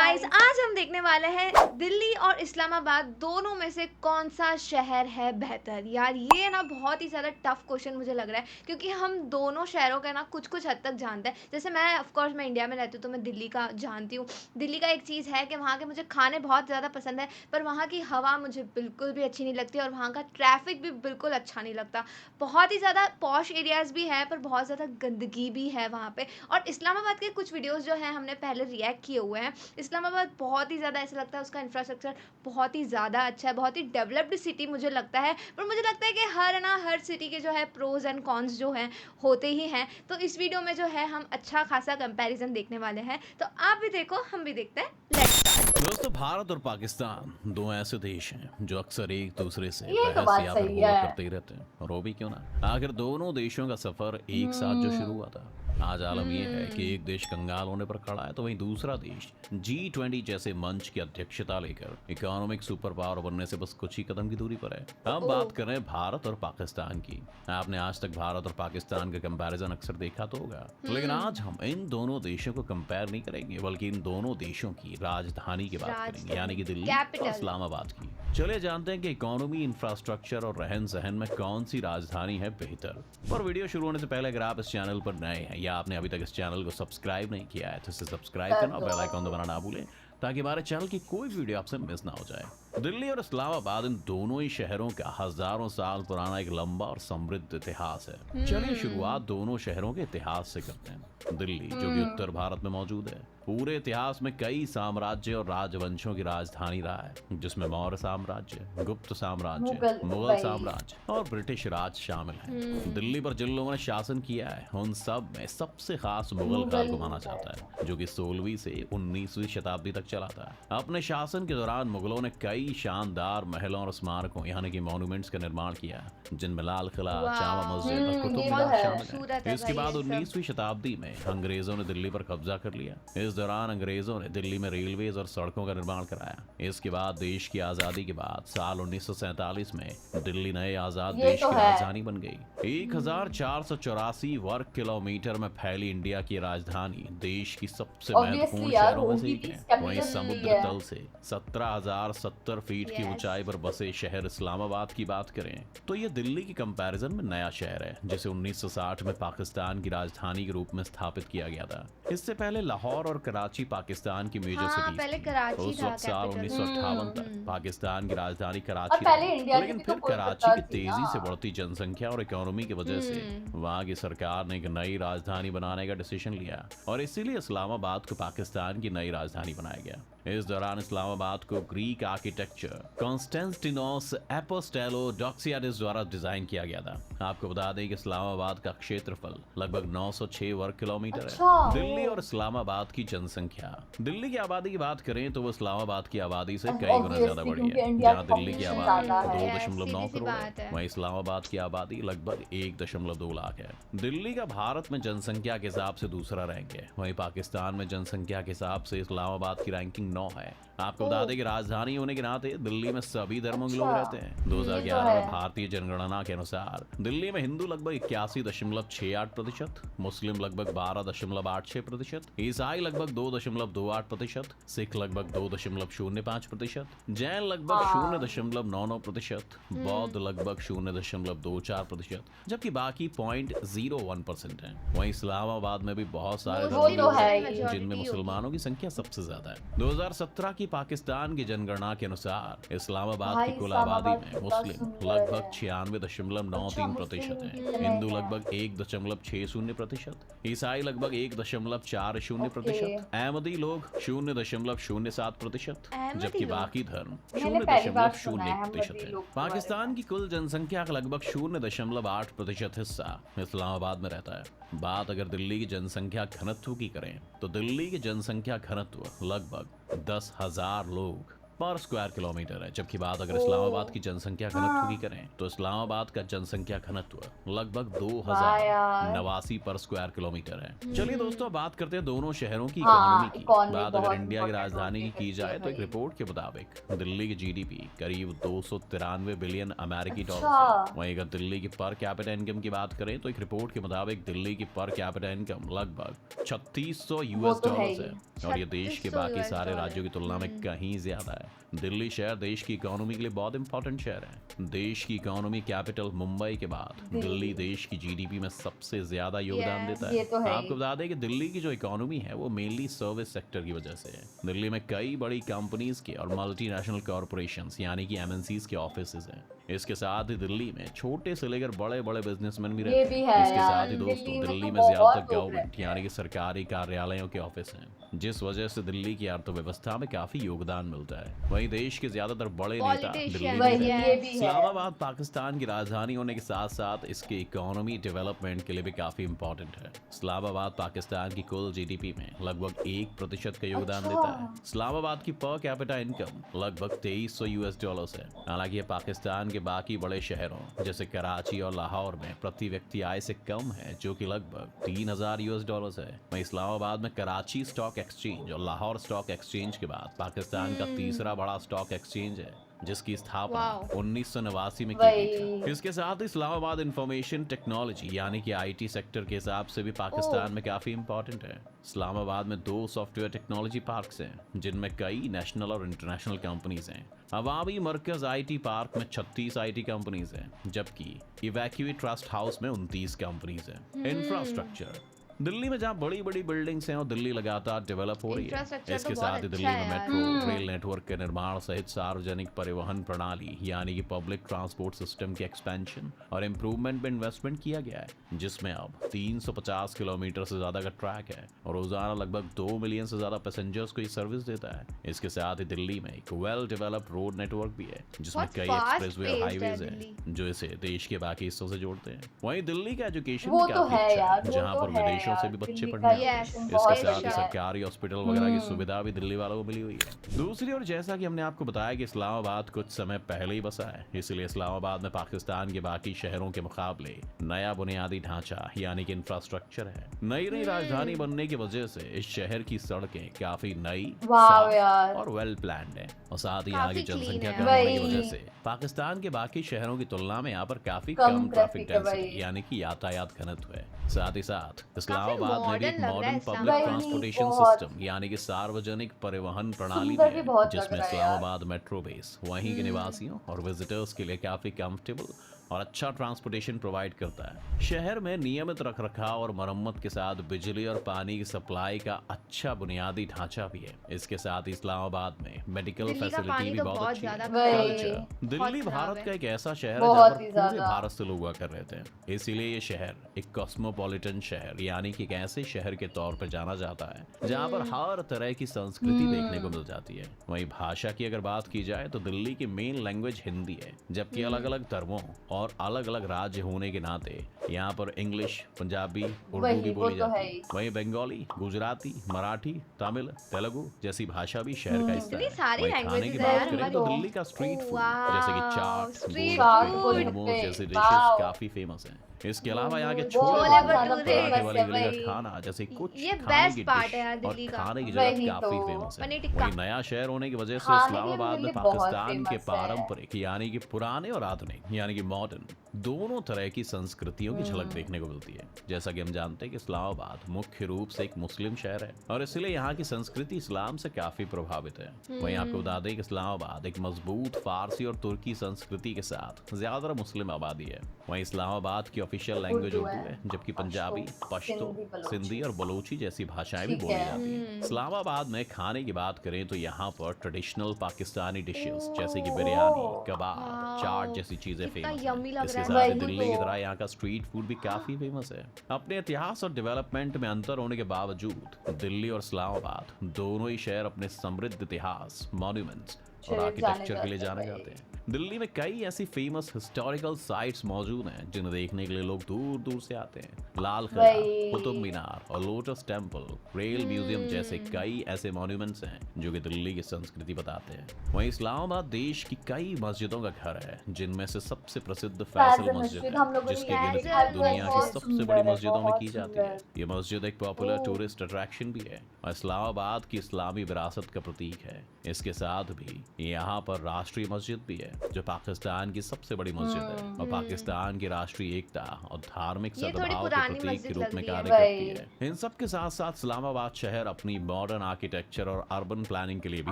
Guys, हाय। आज हम देखने वाले हैं दिल्ली और इस्लामाबाद दोनों में से कौन सा शहर है बेहतर। यार ये ना बहुत ही ज़्यादा टफ क्वेश्चन मुझे लग रहा है, क्योंकि हम दोनों शहरों का ना कुछ कुछ हद तक जानते हैं। जैसे मैं ऑफ कोर्स मैं इंडिया में रहती हूँ तो मैं दिल्ली का जानती हूँ। दिल्ली का एक चीज़ है कि वहाँ के मुझे खाने बहुत ज़्यादा पसंद है, पर वहाँ की हवा मुझे बिल्कुल भी अच्छी नहीं लगती और वहाँ का ट्रैफिक भी बिल्कुल अच्छा नहीं लगता। बहुत ही ज़्यादा पॉश एरियाज़ भी हैं, पर बहुत ज़्यादा गंदगी भी है वहाँ पे। और इस्लामाबाद के कुछ वीडियोज़ जो हैं हमने पहले रिएक्ट किए हुए हैं। इस्लामाबाद बहुत ही ज़्यादा ऐसा लगता है, उसका इंफ्रास्ट्रक्चर बहुत ही ज़्यादा अच्छा है, बहुत ही डेवलप्ड सिटी मुझे लगता है। पर मुझे लगता है कि हर सिटी के जो है प्रोज़ एंड कॉन्स जो हैं होते ही हैं। तो इस वीडियो में जो है हम अच्छा खासा कंपैरिज़न देखने वाले हैं। तो आप भी देखो, हम भी देखते हैं। Let's start. दोस्तों, भारत और पाकिस्तान दो ऐसे देश हैं जो अक्सर एक दूसरे से ये तो बहस बात या फिर सही हुआ है। करते ही रहते हैं। और वो भी क्यों ना, आखिर दोनों देशों का सफर एक साथ जो शुरू हम्म। हुआ था। आज आलम यह है कि हुँ। एक देश कंगाल होने पर खड़ा है तो वहीं दूसरा देश G20 जैसे मंच की अध्यक्षता लेकर इकोनॉमिक सुपर पावर बनने से बस कुछ ही कदम की दूरी पर है। हम बात कर रहे हैं भारत और पाकिस्तान की। आपने आज तक भारत और पाकिस्तान का कंपैरिजन अक्सर देखा तो होगा, लेकिन आज हम इन दोनों देशों को कंपेयर नहीं करेंगे, बल्कि इन दोनों देशों की राजधानी की बात करेंगे, यानी कि दिल्ली और कैपिटल। इस्लामाबाद की। चलिए जानते हैं कि इकोनॉमी, इंफ्रास्ट्रक्चर और रहन सहन में कौन सी राजधानी है बेहतर। और वीडियो शुरू होने से पहले अगर आप इस चैनल पर नए हैं या आपने अभी तक इस चैनल को सब्सक्राइब नहीं किया है तो इसे सब्सक्राइब कर करना और दो। बेल आइकन दबाना ना भूलें, ताकि हमारे चैनल की कोई भी वीडियो आपसे मिस ना हो जाए। दिल्ली और इस्लामाबाद इन दोनों ही शहरों का हजारों साल पुराना एक लंबा और समृद्ध इतिहास है। चलिए शुरुआत दोनों शहरों के इतिहास से करते हैं। दिल्ली, जो कि उत्तर भारत में मौजूद है, पूरे इतिहास में कई साम्राज्य और राजवंशों की राजधानी रहा है, जिसमें मौर्य साम्राज्य, गुप्त साम्राज्य, मुगल वही। साम्राज्य और ब्रिटिश राज शामिल हैं। दिल्ली पर जिन लोगों ने शासन किया है उन सब में सबसे खास मुगल काल को माना जाता है, जो कि 16वीं से 19वीं शताब्दी तक चला था। अपने शासन के दौरान मुगलों ने कई शानदार महलों और स्मारकों यानी कि मॉन्यूमेंट्स का निर्माण किया, जिनमें लाल किला, जामा मस्जिद और कुतुब ये तो मीनार है। शामिल खूबसूरत है। है इसके भाई बाद ये सब। 19वीं शताब्दी में अंग्रेजों ने दिल्ली पर कब्जा कर लिया। इस दौरान अंग्रेजों ने दिल्ली में रेलवेज और सड़कों का निर्माण कराया। इसके बाद देश की आजादी के बाद साल 1947 में दिल्ली नए आजाद ये देश तो की है। राजधानी बन गई। 1484 वर्ग किलोमीटर में फैली इंडिया की राजधानी देश की सबसे ऑब्वियसली महत्वपूर्ण यार, शहरों में से होगी एक भी, है। वहीं कैपिटल दिल्ली समुद्र है। तल से 17,070 फीट की Yes. ऊंचाई पर बसे शहर इस्लामाबाद की बात करें तो ये दिल्ली की कंपैरिजन में नया शहर है, जिसे 1960 में पाकिस्तान की राजधानी के रूप में स्थापित किया गया था। इससे पहले लाहौर और कराची पाकिस्तान की मेजर हाँ, सिटीज पहले थी। कराची उस था वक्त साल कैपिटल। 1958 तक पाकिस्तान की राजधानी और कराची पहले रही, इंडिया की लेकिन भी तो फिर कराची कोलकाता की थी ना। तेजी से बढ़ती जनसंख्या और इकोनॉमी की वजह से हम्म। वहां की सरकार ने एक नई राजधानी बनाने का डिसीजन लिया और इसीलिए इस्लामाबाद को पाकिस्तान की नई राजधानी बनाया गया। इस दौरान इस्लामाबाद को ग्रीक आर्किटेक्चर कॉन्स्टेंटिनोस एपोस्टेलोडोक्सियाडिस द्वारा डिजाइन किया गया था। आपको बता दें कि इस्लामाबाद का क्षेत्रफल लगभग 906 वर्ग किलोमीटर अच्छा। है। दिल्ली और इस्लामाबाद की जनसंख्या, दिल्ली की आबादी की बात करें तो वो इस्लामाबाद की आबादी से कई गुना ज्यादा ऑब्वियसली, बड़ी क्योंकि है। इंडिया जहां की दिल्ली की पॉपुलेशन आबादी ज्यादा है। 2.9 सीधी सी करोड़ है, बात है। वहीं इस्लामाबाद की आबादी लगभग 1.2 लाख है। दिल्ली का भारत में जनसंख्या के हिसाब से दूसरा रैंक है, वहीं पाकिस्तान में जनसंख्या के हिसाब से इस्लामाबाद की रैंकिंग 9 है। आपको बता दें कि राजधानी होने के नाते दिल्ली में सभी धर्मों के लोग अच्छा। रहते हैं। ये 2011 तो में है। भारतीय जनगणना के अनुसार दिल्ली में हिंदू लगभग 81.68%, मुस्लिम लगभग 12.86%, ईसाई लगभग 2.28%, सिख लगभग 2.05%, जैन लगभग हाँ। 0.99%, बौद्ध लगभग 0.24%, जबकि बाकी 0.01% है। वहीं इस्लामाबाद में भी बहुत सारे वो धर्म के तो लोग है रहते ही। हैं, जिनमें मुसलमानों की संख्या सबसे ज्यादा है। 2017 की पाकिस्तान की जनगणना के अनुसार इस्लामाबाद की भाई कुल आबादी इस्लामाबाद में कितना मुस्लिम सुंदर लगभग है। 96.93%, मुस्लिम है कितने हिंदू हैं? लगभग 1.60%, ईसाई लगभग 1.40%, ओके। अहमदी लोग 0.07%, अहमदी जबकि लोग? बाकी धर्म मैंने पहली बार सुना है 0.01% अहमदी है। लोग के बारे पाकिस्तान में। की कुल जनसंख्या का लगभग 0.8% हिस्सा इस्लामाबाद में रहता है। बात अगर दिल्ली की जनसंख्या घनत्व की करें तो दिल्ली की जनसंख्या घनत्व लगभग 10,000 लोग पर स्क्वायर किलोमीटर है, जबकि बात अगर इस्लामाबाद की जनसंख्या घनत्व की करें तो इस्लामाबाद का जनसंख्या घनत्व लगभग वाह यार। 2089 पर स्क्वायर किलोमीटर है। चलिए दोस्तों, बात करते हैं दोनों शहरों की हाँ, इकोनॉमी की। इकोनॉमी बात अगर बहुत इंडिया की important राजधानी की होती जाए है तो एक भाई। रिपोर्ट के मुताबिक दिल्ली की जीडीपी करीब 293 बिलियन अमेरिकी डॉलर अच्छा। है। वहीं अगर दिल्ली की पर कैपिटा इनकम की बात करें तो एक रिपोर्ट के मुताबिक दिल्ली की पर कैपिटा इनकम लगभग 3600 यूएस तो है डॉलर्स ही। है, और ये देश के 3600 बाकी US सारे डॉलर। राज्यों की तुलना में कहीं ज्यादा है। दिल्ली शहर देश की इकोनॉमी के लिए बहुत इंपॉर्टेंट शहर है। देश की इकोनॉमी कैपिटल मुंबई के बाद दिल्ली देश की जीडीपी में सबसे ज्यादा योगदान Yes, देता ये है। तो है आपको ही। बता दें कि दिल्ली की जो इकोनॉमी है वो मेनली सर्विस सेक्टर की वजह से है। दिल्ली में कई बड़ी कंपनीज के और मल्टीनेशनल कॉर्पोरेशंस यानी कि एमएनसीज के ऑफिसेज हैं। इसके साथ ही दिल्ली में छोटे से लेकर बड़े बड़े बिजनेसमैन भी ये रहते भी हैं। है इसके यार, साथ ही दोस्तों दिल्ली में दिल्ली तो में बहुत ज्यादातर लोग गवर्नमेंट रहते यानी कि सरकारी कार्यालयों के ऑफिस हैं, जिस वजह से दिल्ली की अर्थव्यवस्था में काफी योगदान मिलता है। वहीं देश के ज्यादातर बड़े नेता दिल्ली Politician, में वही रहते हैं। ये भी है। इस्लामाबाद पाकिस्तान की राजधानी होने के साथ साथ इसके इकोनॉमी डेवलपमेंट के लिए भी काफी इंपॉर्टेंट है। इस्लामाबाद पाकिस्तान की कुल जीडीपी में लगभग 1% का योगदान अच्छा। देता है। इस्लामाबाद की पर कैपिटा इनकम लगभग 2300 यूएस डॉलर्स है। हालांकि ये पाकिस्तान के बाकी बड़े शहरों जैसे कराची और लाहौर में प्रति व्यक्ति आय से कम है, जो कि लगभग 3000 यूएस डॉलर्स है। वहीं इस्लामाबाद में कराची स्टॉक एक्सचेंज और लाहौर स्टॉक एक्सचेंज के बाद पाकिस्तान का तीसरा बड़ा स्टॉक एक्सचेंज है, जिसकी स्थापना वाओ। 1989 में की गई वही। थी। इसके साथ ही इस्लामाबाद इंफॉर्मेशन टेक्नोलॉजी यानी कि आईटी सेक्टर के हिसाब से भी पाकिस्तान में काफी इंपॉर्टेंट है। इस्लामाबाद में 2 सॉफ्टवेयर टेक्नोलॉजी पार्क्स हैं, जिनमें कई नेशनल और इंटरनेशनल कंपनीज हैं। अवामी मरकज आईटी पार्क में 36 आईटी कंपनीज हैं, जबकि इवैक्यूएट ट्रस्ट हाउस में 29 कंपनीज हैं। इंफ्रास्ट्रक्चर दिल्ली में जहाँ बड़ी बड़ी बिल्डिंग्स हैं और दिल्ली लगातार डेवलप हो रही है। Infrastructure इसके तो साथ बहुत ही दिल्ली अच्छा में है यार। मेट्रो रेल नेटवर्क के निर्माण सहित सार्वजनिक परिवहन प्रणाली यानी कि पब्लिक ट्रांसपोर्ट सिस्टम के एक्सपेंशन और इम्प्रूवमेंट में इन्वेस्टमेंट किया गया है, जिसमें अब 350 किलोमीटर से ज्यादा का ट्रैक है और रोजाना लगभग 2 मिलियन से ज्यादा पैसेंजर्स को ये सर्विस देता है। इसके साथ ही दिल्ली में एक वेल डेवलप्ड रोड नेटवर्क भी है, जिसमें बहुत कई fast एक्सप्रेसवे और paced है हाईवेज दिल्ली। हैं जो इसे देश के बाकी हिस्सों से जोड़ते हैं। वहीं दिल्ली का एजुकेशन वो भी तो काफी है अच्छा यार, है, वो जहाँ तो पर है विदेशों से यार, भी बच्चे दिल्ली पढ़ने का आते हैं। Yes, इसके बहुत साथ ही अच्छा है। सरकारी हॉस्पिटल वगैरह की सुविधा भी दिल्ली वालों को मिली हुई है। दूसरी ओर जैसा कि हमने आपको बताया कि इस्लामाबाद कुछ समय पहले ही बसा है, इसलिए इस्लामाबाद में पाकिस्तान के बाकी शहरों के मुकाबले नया बुनियादी ढांचा यानी कि इंफ्रास्ट्रक्चर है। नई राजधानी बनने की वजह से इस शहर की सड़कें काफी नई, वाह साफ यार। और वेल प्लान्ड है, और साथ ही यहाँ की काफी clean जनसंख्या है। कम होने की वही। वजह से पाकिस्तान के बाकी शहरों की तुलना में यहाँ पर काफी कम कम ट्रैफिक traffic है डेंसिटी भाई। यानी कि यातायात घनत्व है। साथ ही साथ इस्लामाबाद में भी एक modern लग रहा है मॉडर्न इस्लामाबाद। पब्लिक वही, ट्रांसपोर्टेशन बहुत। सिस्टम यानी कि सार्वजनिक परिवहन प्रणाली सुंदर भी भी है, बहुत लग जिसमें रहा है यार। इस्लामाबाद मेट्रो बेस वहीं के निवासियों और विजिटर्स के लिए काफी कंफर्टेबल और अच्छा ट्रांसपोर्टेशन प्रोवाइड करता है। शहर में नियमित रखरखाव और मरम्मत के साथ बिजली और पानी की सप्लाई का अच्छा बुनियादी ढांचा भी है। इसके साथ ही इस्लामाबाद में मेडिकल दिल्ली का फैसिलिटी पानी भी तो बहुत बहुत अच्छी है। ज्यादा वही। खराब है। कल्चर दिल्ली बहुत खराब भारत है। का एक ऐसा शहर है बहुत जहाँ पर ही पूरे ज्यादा। भारत से लोग आकर रहते हैं, इसीलिए ये शहर एक कॉस्मोपॉलिटन शहर यानी कि एक ऐसे शहर के तौर पर जाना जाता है जहाँ पर हर तरह की संस्कृति देखने को मिल जाती है। वहीं भाषा की अगर बात की जाए तो दिल्ली की मेन लैंग्वेज हिंदी है, जबकि अलग अलग धर्मों और अलग अलग राज्य होने के नाते यहाँ पर इंग्लिश, पंजाबी, उर्दू वही, भी वो बोली तो जाती है है। ही। वहीं बंगाली, गुजराती, मराठी, तमिल, तेलुगु जैसी भाषा भी शहर का हिस्सा इतनी है। सारी वहीं खाने की लैंग्वेजेस बात है करें यार, तो वही तो। दिल्ली का स्ट्रीट फूड वाह, जैसे कि चाट, स्ट्रीट गोलगप्पे, फूड। मोमोज जैसे डिशेस वाह। काफी फेमस हैं। इसके अलावा यहाँ के बहुत छोले ज्यादा भटूरे, famous पराठे वाली है गली भाई। का खाना जैसे कुछ ये खाने best की part डिश है यार और दिल्ली का। खाने की वही जगह काफी तो। फेमस है। पनीर टिक्का। वहीं नया शहर होने की वजह से खाने के लिए इस्लामाबाद में दिल्ली बहुत पाकिस्तान के famous है। पारंपरिक यानी कि पुराने और आधुनिक यानी कि मॉडर्न दोनों तरह की संस्कृतियों की झलक देखने को मिलती है। जैसा कि हम जानते हैं कि इस्लामाबाद मुख्य रूप से एक मुस्लिम शहर है और इसलिए यहाँ की संस्कृति इस्लाम से काफी प्रभावित है। वहीं आपको बता दें कि इस्लामाबाद एक मजबूत फारसी और तुर्की संस्कृति के साथ ज्यादातर मुस्लिम आबादी है। वहीं इस्लामाबाद की ऑफिशियल लैंग्वेज उर्दू उर्दू है, है, जबकि पंजाबी, पश्तो, सिंधी, बलोची। सिंधी और बलोची जैसी भाषाएं भी ठीक बोली है। जाती हैं। इस्लामाबाद में खाने की बात करें तो यहाँ पर ट्रेडिशनल पाकिस्तानी डिशेस जैसे कि बिरयानी, कबाब, वाओ, चाट जैसी चीजें कितना फेमस yummy हैं। लग इसके रहा है। साथ ही वही दिल्ली की तो। तरह यहाँ का स्ट्रीट फूड भी काफी फेमस है। अपने इतिहास और डेवलपमेंट में अंतर होने के बावजूद दिल्ली और इस्लामाबाद दोनों ही शहर अपने समृद्ध इतिहास, मॉन्यूमेंट्स और शहर आर्किटेक्चर जाने के लिए जाने जाते जाते हैं। दिल्ली में कई ऐसी फेमस हिस्टोरिकल साइट्स मौजूद हैं जिन्हें देखने के लिए लोग दूर दूर से आते हैं। लाल किला, कुतुब वही। मीनार और लोटस टेम्पल, रेल म्यूजियम जैसे कई ऐसे मॉन्यूमेंट्स हैं जो कि दिल्ली की संस्कृति बताते हैं। वहीं इस्लामाबाद देश की कई मस्जिदों का घर है, जिनमें से सबसे प्रसिद्ध फैसल फैजल मस्जिद मस्जिद है, हम लोगों ने जिसकी यहाँ गिनती देखा है, दुनिया की बहुत सबसे बड़ी सुंदर है, मस्जिदों में बहुत की जाती है। सुंदर। ये मस्जिद एक पॉपुलर ओह! टूरिस्ट अट्रैक्शन भी है और इस्लामाबाद की इस्लामी विरासत का प्रतीक है। इसके साथ भी यहाँ पर राष्ट्रीय मस्जिद भी है जो पाकिस्तान की सबसे बड़ी मस्जिद है और हुँ, पाकिस्तान की राष्ट्रीय एकता और धार्मिक ये थोड़ी सद्भाव के पुरानी प्रतीक के मस्जिद रूप लग में रही है। कार्य करती वही। है। इन सब के साथ साथ इस्लामाबाद शहर अपनी मॉडर्न आर्किटेक्चर और अर्बन प्लानिंग के लिए भी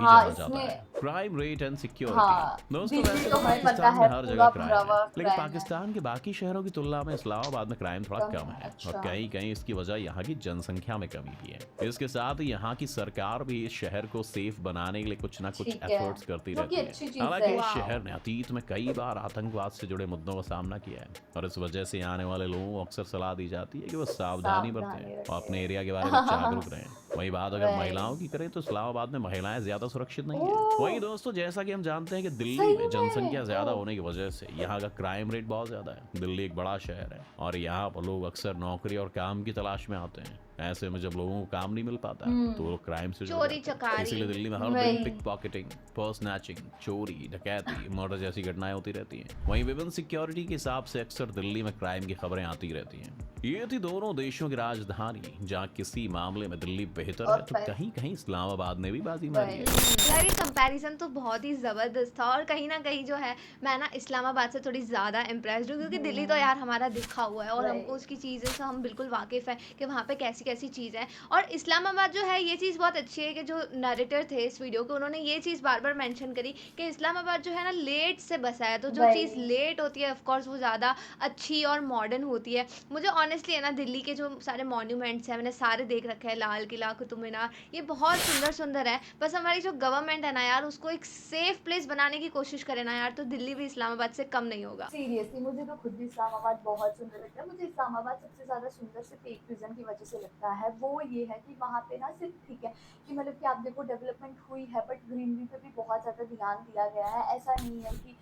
हाँ, जाना जाता है। इसमें क्राइम रेट एंड सिक्योरिटी। हाँ, दोस्तों दिल्ली वैसे तो तो हमें पता पाकिस्तान में है हर जगह पूरा क्राइम भरा है, हुआ लेकिन क्राइम है। पाकिस्तान के बाकी शहरों की तुलना में इस्लामाबाद में क्राइम थोड़ा कम कम है, है और अच्छा। कहीं कहीं इसकी वजह यहाँ की जनसंख्या में कमी भी है। इसके साथ ही यहाँ की सरकार भी इस शहर को सेफ बनाने के लिए कुछ ना कुछ ठीक है, एफर्ट्स करती जो कि रहती अच्छी है। चीज़ हालांकि है। इस वाओ! शहर ने अतीत में कई बार आतंकवाद से जुड़े मुद्दों का सामना किया है और इस वजह से आने वाले लोगों को अक्सर सलाह दी जाती है कि वो सावधानी बरतें सावधानी और अपने रखें। एरिया के बारे में जागरूक रहें। वही बात अगर वही। महिलाओं की करें तो इस्लामाबाद में महिलाएं ज्यादा सुरक्षित नहीं है। ओह! वहीं दोस्तों जैसा कि हम जानते हैं कि दिल्ली सही में जनसंख्या में? ज्यादा ओह! होने की वजह से यहाँ का क्राइम रेट बहुत ज्यादा है। दिल्ली एक बड़ा शहर है और यहाँ पर लोग अक्सर नौकरी और काम की तलाश में आते हैं। ऐसे में जब लोगों को काम नहीं मिल पाता तो वो हुँ, लोग क्राइम से जुड़ चोरी जाते हैं। चकारी। इसीलिए दिल्ली में हर दिन वही। पिक पॉकेटिंग, पर्स स्नैचिंग, चोरी, डकैती, मर्डर जैसी घटनाएं होती रहती हैं। वहीं विभिन्न सिक्योरिटी के हिसाब से अक्सर दिल्ली में क्राइम की खबरें आती रहती हैं। ये थी दोनों देशों की राजधानी, जहाँ किसी मामले में दिल्ली बेहतर है और तो प कहीं कहीं इस्लामाबाद ने भी बाजी मारी वही। है। यार ये कंपैरिजन तो बहुत ही ज़बरदस्त था और कहीं न कहीं जो है मैं ना इस्लामाबाद से थोड़ी ज़्यादा इम्प्रेस्ड हूँ क्योंकि दिल्ली तो हुँ, यार हमारा दिखा हुआ है और हमको वही। उसकी चीज़ें से हम बिल्कुल वाकिफ़ हैं कि वहाँ पे कैसी-कैसी चीज़ें हैं। और इस्लामाबाद जो है ये चीज़ बहुत अच्छी है कि जो नैरेटर थे इस वीडियो के उन्होंने ये चीज़ बार-बार मेंशन करी कि इस्लामाबाद जो है ना लेट से बसा है, तो जो चीज़ वही। लेट होती है ऑफ कोर्स वो ज़्यादा अच्छी और मॉडर्न होती है। मुझे ऑनेस्टली है ना दिल्ली के जो सारे मॉन्यूमेंट्स हैं मैंने सारे देख रखे हैं, लाल किला, कुतुब मीनार, ये बहुत सुंदर-सुंदर है। बस हमारी जो गवर्नमेंट है ना यार उसको एक सेफ प्लेस बनाने की कोशिश करे ना यार तो दिल्ली भी इस्लामाबाद से कम नहीं होगा। सीरियसली मुझे तो खुद भी इस्लामाबाद बहुत सुंदर लगता है। मुझे इस्लामाबाद सबसे ज़्यादा सुंदर सिर्फ़ एक रीज़न की वजह से लगता है, वो ये है कि वहाँ पे ना सिर्फ़ ठीक है कि मतलब कि आप देखो डेवलपमेंट हुई है बट ग्रीनरी पे भी बहुत ज़्यादा ध्यान दिया गया है। ऐसा नहीं है कि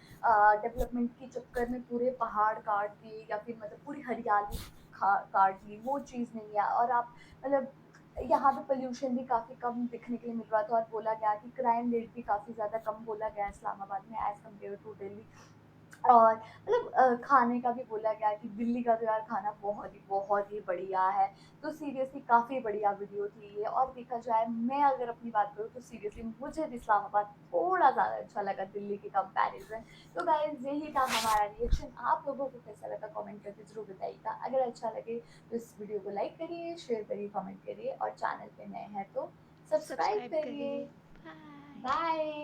डेवलपमेंट के चक्कर में पूरे पहाड़ काट दिए या फिर मतलब पूरी हरियाली काट दी, वो चीज़ नहीं है। और आप मतलब यहाँ पे पोल्यूशन भी काफ़ी कम दिखने के लिए मिल रहा था और बोला गया कि क्राइम रेट भी काफ़ी ज़्यादा कम बोला गया है इस्लामाबाद में एज़ कम्पेयर टू दिल्ली। और मतलब खाने का भी बोला गया है कि दिल्ली का तो यार खाना बहुत ही बढ़िया है। तो सीरियसली काफ़ी बढ़िया वीडियो थी ये। और देखा जाए मैं अगर अपनी बात करूँ तो सीरियसली मुझे भी इस्लामाबाद थोड़ा ज़्यादा अच्छा लगा दिल्ली के कंपैरिज़न। तो गाइज़ यही था हमारा रिएक्शन। आप लोगों को कैसा लगा कमेंट करके ज़रूर बताइएगा। अगर अच्छा लगे तो इस वीडियो को लाइक करिए, शेयर करिए, कमेंट करिए और चैनल पे नए हैं तो सब्सक्राइब सब्सक्राइब करिए। करिए। बाय। बाय।